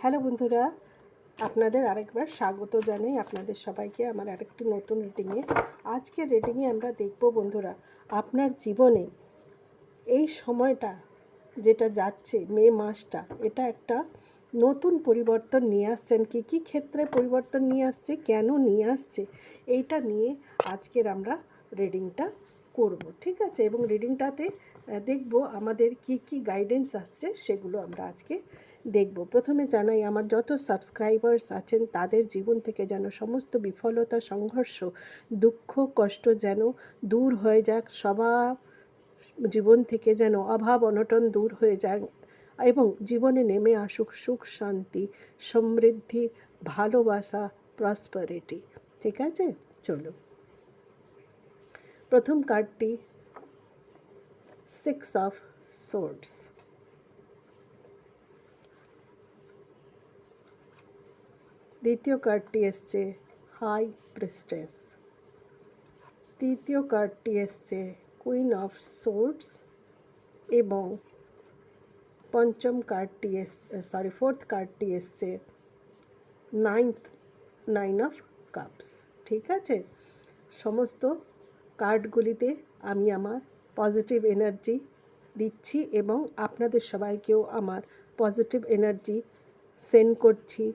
Hello বন্ধুরা, আপনাদের আরেকবার স্বাগত জানাই আপনাদের সবাইকে আমার আরেকটি নতুন রিডিংয়ে। আজকের রিডিংয়ে আমরা দেখব বন্ধুরা, আপনার জীবনে এই সময়টা যেটা যাচ্ছে, মে মাসটা, এটা একটা নতুন পরিবর্তন নিয়ে আসছেন। কী ক্ষেত্রে পরিবর্তন নিয়ে আসছে, কেন নিয়ে আসছে, এইটা নিয়ে আজকের আমরা রিডিংটা করব, ঠিক আছে? এবং রিডিংটাতে দেখব আমাদের কি গাইডেন্স আসছে, সেগুলো আমরা আজকে দেখব। প্রথমে জানাই, আমার যত সাবস্ক্রাইবার্স আছেন তাদের জীবন থেকে যেন সমস্ত বিফলতা, সংঘর্ষ, দুঃখ, কষ্ট যেন দূর হয়ে যাক। সবার জীবন থেকে যেন অভাব অনটন দূর হয়ে যাক এবং জীবনে নেমে আসুক সুখ, শান্তি, সমৃদ্ধি, ভালোবাসা, প্রসপারিটি। ঠিক আছে, চলো। প্রথম কার্ডটি 6 অফ সোর্ডস। দ্বিতীয় কার্ডটি এসছে হাই প্রিস্টেস। তৃতীয় কার্ডটি এসছে কুইন অফ সোর্ডস এবং ফোর্থ কার্ডটি এসছে নাইন অফ কাপস। ঠিক আছে, সমস্ত কার্ডগুলিতে আমি আমার পজিটিভ এনার্জি দিচ্ছি এবং আপনাদের সবাইকেও আমার পজিটিভ এনার্জি সেন্ড করছি।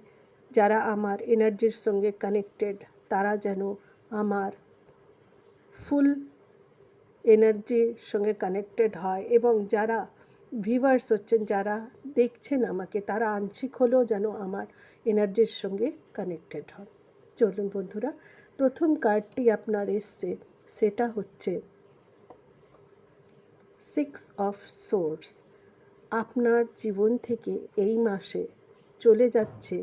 যারা আমার এনার্জির সঙ্গে কানেক্টেড তারা যেন আমার ফুল এনার্জির সঙ্গে কানেক্টেড হয় এবং যারা ভিউয়ার্স হচ্ছেন, যারা দেখছেন আমাকে, তারা আংশিক হলেও যেন আমার এনার্জির সঙ্গে কানেক্টেড হন। চলুন বন্ধুরা, প্রথম কার্ডটি আপনার এসছে, সেটা হচ্ছে 6 অফ সোর্ডস। আপনার জীবন থেকে এই মাসে চলে যাচ্ছে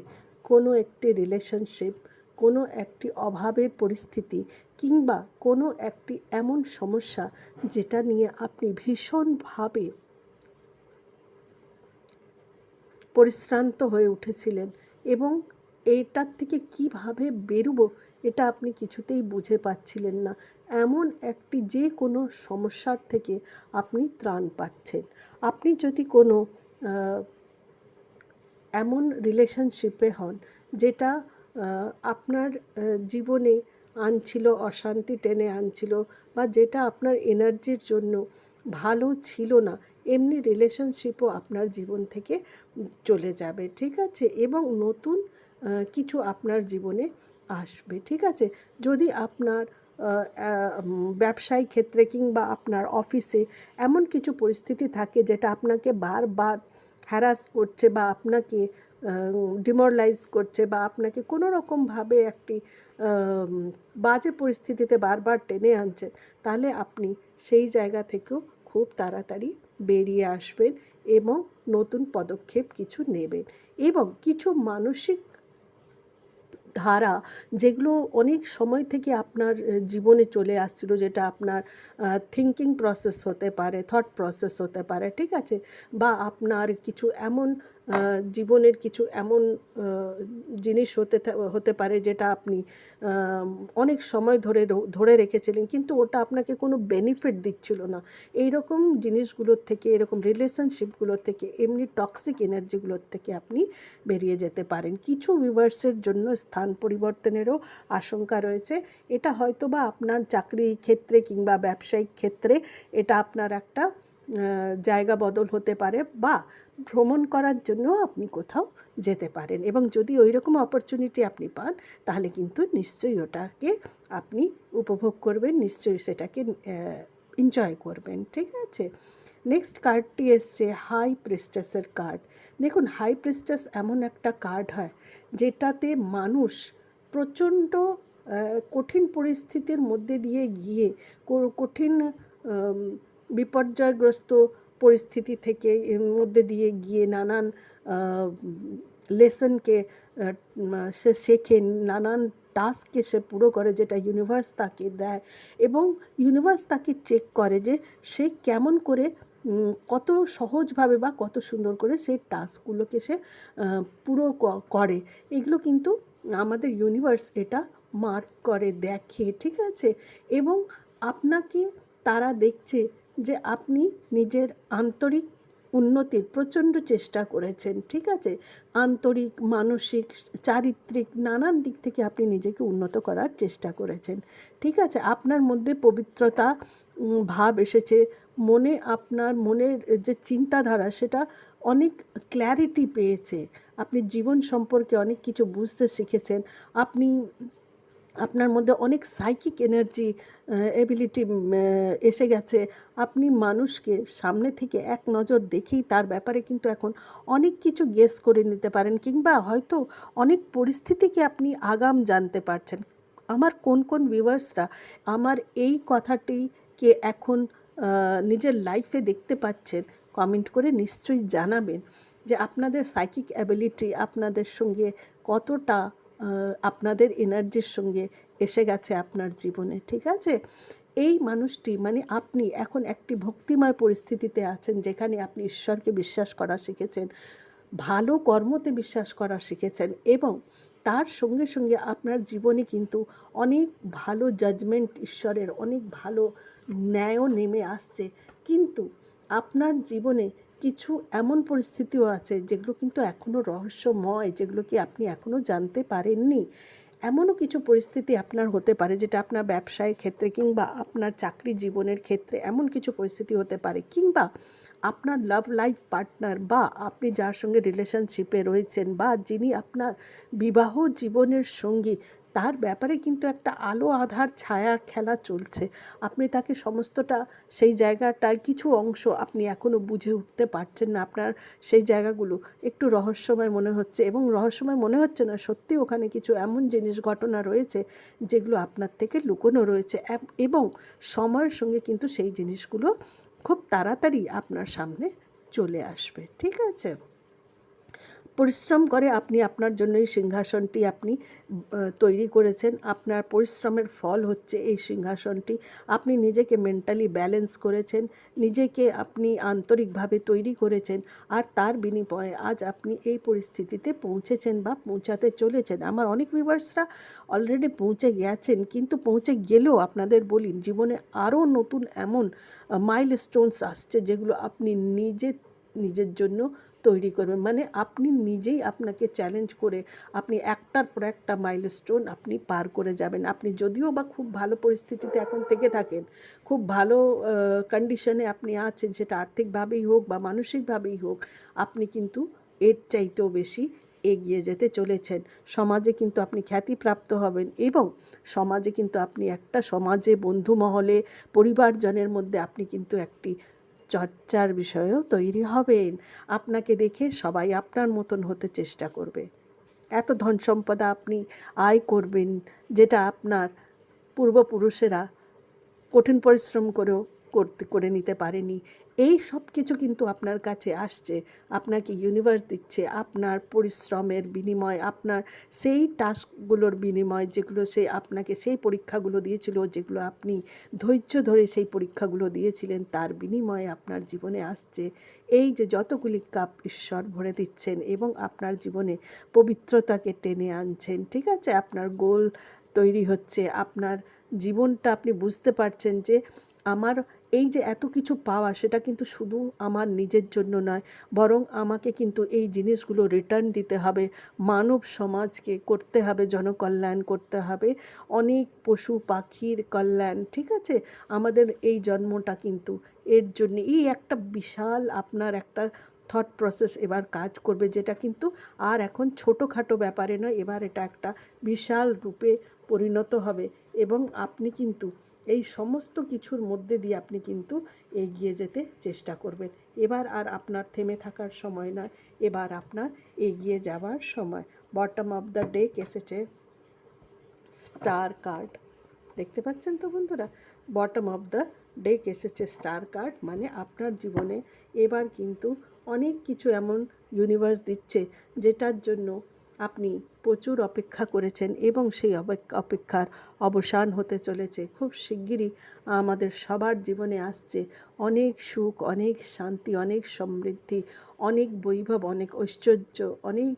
কোনো একটি রিলেশনশিপ, কোনো একটি অভাবের পরিস্থিতি কিংবা কোনো একটি এমন সমস্যা যেটা নিয়ে আপনি ভীষণভাবে পরিশ্রান্ত হয়ে উঠেছিলেন এবং এইটার থেকে কিভাবে বেরোবো এটা আপনি কিছুতেই বুঝে পাচ্ছিলেন না। এমন একটি যে কোনো সমস্যার থেকে আপনি ত্রাণ পাচ্ছেন। আপনি যদি কোনো এমন রিলেশনশিপে হন যেটা আপনার জীবনে আনছিল অশান্তি, টেনে আনছিল, বা যেটা আপনার এনার্জির জন্য ভালো ছিল না, এমনি রিলেশনশিপও আপনার জীবন থেকে চলে যাবে। ঠিক আছে, এবং নতুন কিছু আপনার জীবনে আসবে। ঠিক আছে, যদি আপনার ব্যবসায়িক ক্ষেত্রে কিংবা আপনার অফিসে এমন কিছু পরিস্থিতি থাকে যেটা আপনাকে বারবার হ্যারাস করছে বা আপনাকে ডিমোরালাইজ করছে বা আপনাকে কোনো রকমভাবে একটি বাজে পরিস্থিতিতে বারবার টেনে আনছে, তাহলে আপনি সেই জায়গা থেকেও খুব তাড়াতাড়ি বেরিয়ে আসবেন এবং নতুন পদক্ষেপ কিছু নেবেন। এবং কিছু মানসিক ধারা যেগুলো অনেক সময় থেকে আপনার জীবনে চলে আসছিল, যেটা আপনার থিঙ্কিং প্রসেস হতে পারে, থট প্রসেস হতে পারে, ঠিক আছে, বা আপনার কিছু এমন জীবনের কিছু এমন জিনিস হতে পারে যেটা আপনি অনেক সময় ধরে রেখেছিলেন কিন্তু ওটা আপনাকে কোনো বেনিফিট দিচ্ছিল না। এই রকম জিনিসগুলোর থেকে, এরকম রিলেশনশিপগুলোর থেকে, এমনি টক্সিক এনার্জিগুলোর থেকে আপনি বেরিয়ে যেতে পারেন। কিছু ভিউয়ার্সের জন্য স্থান পরিবর্তনেরও আশঙ্কা রয়েছে। এটা হয়তো বা আপনার চাকরি ক্ষেত্রে কিংবা ব্যবসায়িক ক্ষেত্রে এটা আপনার একটা জায়গা বদল হতে পারে, বা ভ্রমণ করার জন্য আপনি কোথাও যেতে পারেন এবং যদি ওই রকম অপরচুনিটি আপনি পান তাহলে কিন্তু নিশ্চয়ই ওটাকে আপনি উপভোগ করবেন, নিশ্চয়ই সেটাকে এনজয় করবেন। ঠিক আছে, নেক্সট কার্ডটি এসছে হাই প্রিস্টেসের কার্ড। দেখুন, হাই প্রিস্টেস এমন একটা কার্ড হয় যেটাতে মানুষ প্রচণ্ড কঠিন পরিস্থিতির মধ্যে দিয়ে গিয়ে, কঠিন বিপর্যয়গ্রস্ত পরিস্থিতি থেকে এর মধ্যে দিয়ে গিয়ে নানান লেসনকে সে শেখে, নানান টাস্ককে সে পুরো করে, যেটা ইউনিভার্স তাকে দেয় এবং ইউনিভার্স তাকে চেক করে যে সে কেমন করে, কত সহজভাবে বা কত সুন্দর করে সেই টাস্কগুলোকে সে পুরো করে। এগুলো কিন্তু আমাদের ইউনিভার্স এটা মার্ক করে, দেখে। ঠিক আছে, এবং আপনাকে তারা দেখছে যে আপনি নিজের আন্তরিক উন্নতির প্রচণ্ড চেষ্টা করেছেন, ঠিক আছে? আন্তরিক, মানসিক, চারিত্রিক নানান দিক থেকে আপনি নিজেকে উন্নত করার চেষ্টা করেছেন, ঠিক আছে? আপনার মধ্যে পবিত্রতা ভাব এসেছে, মনে আপনার মনের যে চিন্তাধারা সেটা অনেক ক্ল্যারিটি পেয়েছে, আপনি জীবন সম্পর্কে অনেক কিছু বুঝতে শিখেছেন, আপনি আপনার মধ্যে অনেক সাইকিক এনার্জি এবিলিটি এসে গেছে, আপনি মানুষকে সামনে থেকে এক নজর দেখেই তার ব্যাপারে কিন্তু এখন অনেক কিছু গেস করে নিতে পারেন, কিংবা হয়তো অনেক পরিস্থিতিকে আপনি আগাম জানতে পারছেন। আমার কোন কোন ভিউয়ার্সরা আমার এই কথাটিকে এখন নিজের লাইফে দেখতে পাচ্ছেন, কমেন্ট করে নিশ্চয়ই জানাবেন যে আপনাদের সাইকিক অ্যাবিলিটি আপনাদের সঙ্গে কতটা আপনাদের এনার্জির সঙ্গে এসে গেছে আপনার জীবনে, ঠিক আছে? এই মানুষটি মানে আপনি এখন একটি ভক্তিময় পরিস্থিতিতে আছেন, যেখানে আপনি ঈশ্বরকে বিশ্বাস করা শিখেছেন, ভালো কর্মতে বিশ্বাস করা শিখেছেন, এবং তার সঙ্গে সঙ্গে আপনার জীবনে কিন্তু অনেক ভালো জাজমেন্ট, ঈশ্বরের অনেক ভালো ন্যায়ও নেমে আসছে। কিন্তু আপনার জীবনে কিছু এমন পরিস্থিতিও আছে যেগুলো কিন্তু এখনও রহস্যময়, যেগুলো কি আপনি এখনও জানতে পারেননি। এমনও কিছু পরিস্থিতি আপনার হতে পারে যেটা আপনার ব্যবসায়ের ক্ষেত্রে কিংবা আপনার চাকরি জীবনের ক্ষেত্রে এমন কিছু পরিস্থিতি হতে পারে, কিংবা আপনার লাভ লাইফ পার্টনার বা আপনি যার সঙ্গে রিলেশনশিপে রয়েছেন বা যিনি আপনার বিবাহ জীবনের সঙ্গী, তার ব্যাপারে কিন্তু একটা আলো আধার ছায়ার খেলা চলছে। আপনি তাকে সমস্তটা, সেই জায়গাটায় কিছু অংশ আপনি এখনও বুঝে উঠতে পারছেন না, আপনার সেই জায়গাগুলো একটু রহস্যময় মনে হচ্ছে, এবং রহস্যময় মনে হচ্ছে না, সত্যি ওখানে কিছু এমন জিনিস ঘটনা রয়েছে যেগুলো আপনার থেকে লুকোনো রয়েছে, এবং সময়ের সঙ্গে কিন্তু সেই জিনিসগুলো খুব তাড়াতাড়ি আপনার সামনে চলে আসবে, ঠিক আছে? পরিশ্রম করে আপনি আপনার জন্য এই সিংহাসনটি আপনি তৈরি করেছেন, আপনার পরিশ্রমের ফল হচ্ছে এই সিংহাসনটি। আপনি নিজেকে মেন্টালি ব্যালেন্স করেছেন, নিজেকে আপনি আন্তরিকভাবে তৈরি করেছেন, আর তার বিনিময়ে আজ আপনি এই পরিস্থিতিতে পৌঁছেছেন বা পৌঁছাতে চলেছেন। আমার অনেক ভিউয়ার্সরা অলরেডি পৌঁছে গেছেন, কিন্তু পৌঁছে গেলেও আপনাদের বলি, জীবনে আরও নতুন এমন মাইলস্টোনস আসছে যেগুলো আপনি নিজের জন্য তৈরি করবেন, মানে আপনি নিজেই আপনাকে চ্যালেঞ্জ করে আপনি একটার পর একটা মাইলস্টোন আপনি পার করে যাবেন। আপনি যদিও বা খুব ভালো পরিস্থিতিতে এখন থেকে থাকেন, খুব ভালো কন্ডিশনে আপনি আছেন, সেটা আর্থিকভাবেই হোক বা মানসিকভাবেই হোক, আপনি কিন্তু এর চাইতেও বেশি এগিয়ে যেতে চলেছেন। সমাজে কিন্তু আপনি খ্যাতিপ্রাপ্ত হবেন, এবং সমাজে কিন্তু আপনি একটা সমাজে, বন্ধু মহলে, পরিবারজনের মধ্যে আপনি কিন্তু একটি চর্চার বিষয়েও তৈরি হবেন। আপনাকে দেখে সবাই আপনার মতন হতে চেষ্টা করবে। এত ধন সম্পদা আপনি আয় করবেন, যেটা আপনার পূর্বপুরুষেরা কঠিন পরিশ্রম করেও করে নিতে পারেনি। এই সব কিছু কিন্তু আপনার কাছে আসছে, আপনাকে ইউনিভার্স দিচ্ছে আপনার পরিশ্রমের বিনিময়, আপনার সেই টাস্কগুলোর বিনিময় যেগুলো সে আপনাকে, সেই পরীক্ষাগুলো দিয়েছিল, যেগুলো আপনি ধৈর্য ধরে সেই পরীক্ষাগুলো দিয়েছিলেন, তার বিনিময়ে আপনার জীবনে আসছে এই যে যতগুলি কাপ ঈশ্বর ভরে দিচ্ছেন, এবং আপনার জীবনে পবিত্রতাকে টেনে আনছেন, ঠিক আছে? আপনার গোল তৈরি হচ্ছে, আপনার জীবনটা আপনি বুঝতে পারছেন যে আমার এই যে এত কিছু পাওয়া, সেটা কিন্তু শুধু আমার নিজের জন্য নয়, বরং আমাকে কিন্তু এই জিনিসগুলো রিটার্ন দিতে হবে, মানব সমাজকে করতে হবে, জনকল্যাণ করতে হবে, অনেক পশু পাখির কল্যাণ, ঠিক আছে? আমাদের এই জন্মটা কিন্তু এর জন্য, এই একটা বিশাল আপনার একটা থট প্রসেস এবার কাজ করবে, যেটা কিন্তু আর এখন ছোটোখাটো ব্যাপারে নয়, এবার এটা একটা বিশাল রূপে পরিণত হবে, এবং আপনি কিন্তু এই সমস্ত কিছুর মধ্যে দিয়ে আপনি কিন্তু এগিয়ে যেতে চেষ্টা করবেন। এবার আর আপনার থেমে থাকার সময় নয়, এবার আপনার এগিয়ে যাওয়ার সময়। বটম অফ দ্য ডেক এসেছে স্টার কার্ড, দেখতে পাচ্ছেন তো বন্ধুরা? বটম অফ দ্য ডেক এসেছে স্টার কার্ড, মানে আপনার জীবনে এবার কিন্তু অনেক কিছু এমন ইউনিভার্স দিচ্ছে যেটার জন্য আপনি প্রচুর অপেক্ষা করেছেন, এবং সেই অপেক্ষার অবসান হতে চলেছে। খুব শিগগিরই আমাদের সবার জীবনে আসছে অনেক সুখ, অনেক শান্তি, অনেক সমৃদ্ধি, অনেক বৈভব, অনেক ঐশ্বর্য, অনেক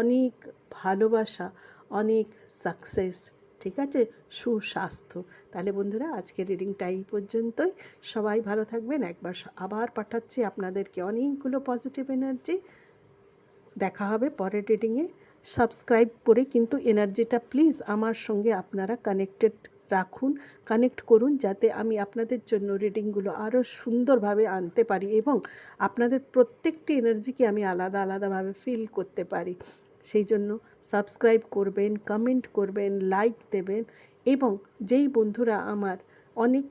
অনেক ভালোবাসা, অনেক সাকসেস, ঠিক আছে, সুস্বাস্থ্য। তাহলে বন্ধুরা আজকের রিডিংটা এই পর্যন্তই। সবাই ভালো থাকবেন। একবার আবার পাঠাচ্ছি আপনাদেরকে অনেকগুলো পজিটিভ এনার্জি। দেখা হবে পরের রিডিংয়ে। সাবস্ক্রাইব করে কিন্তু এনার্জিটা প্লিজ আমার সঙ্গে আপনারা কানেক্টেড রাখুন, কানেক্ট করুন, যাতে আমি আপনাদের জন্য রিডিংগুলো আরও সুন্দরভাবে আনতে পারি এবং আপনাদের প্রত্যেকটি এনার্জিকে আমি আলাদা আলাদাভাবে ফিল করতে পারি। সেই জন্য সাবস্ক্রাইব করবেন, কমেন্ট করবেন, লাইক দেবেন এবং যেই বন্ধুরা আমার অনেক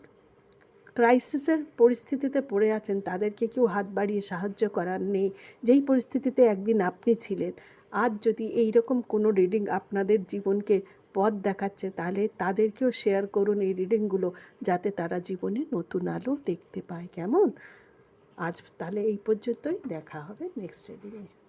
ক্রাইসিসের পরিস্থিতিতে পড়ে আছেন তাদেরকে কেউ হাত বাড়িয়ে সাহায্য করার নেই, যেই পরিস্থিতিতে একদিন আপনি ছিলেন, আজ যদি এই রকম কোনো রিডিং আপনাদের জীবনকে পথ দেখাচ্ছে তাহলে তাদেরকেও শেয়ার করুন এই রিডিংগুলো, যাতে তারা জীবনে নতুন আলো দেখতে পায়। কেমন? আজ তাহলে এই পর্যন্তই, দেখা হবে নেক্সট রিডিংয়ে।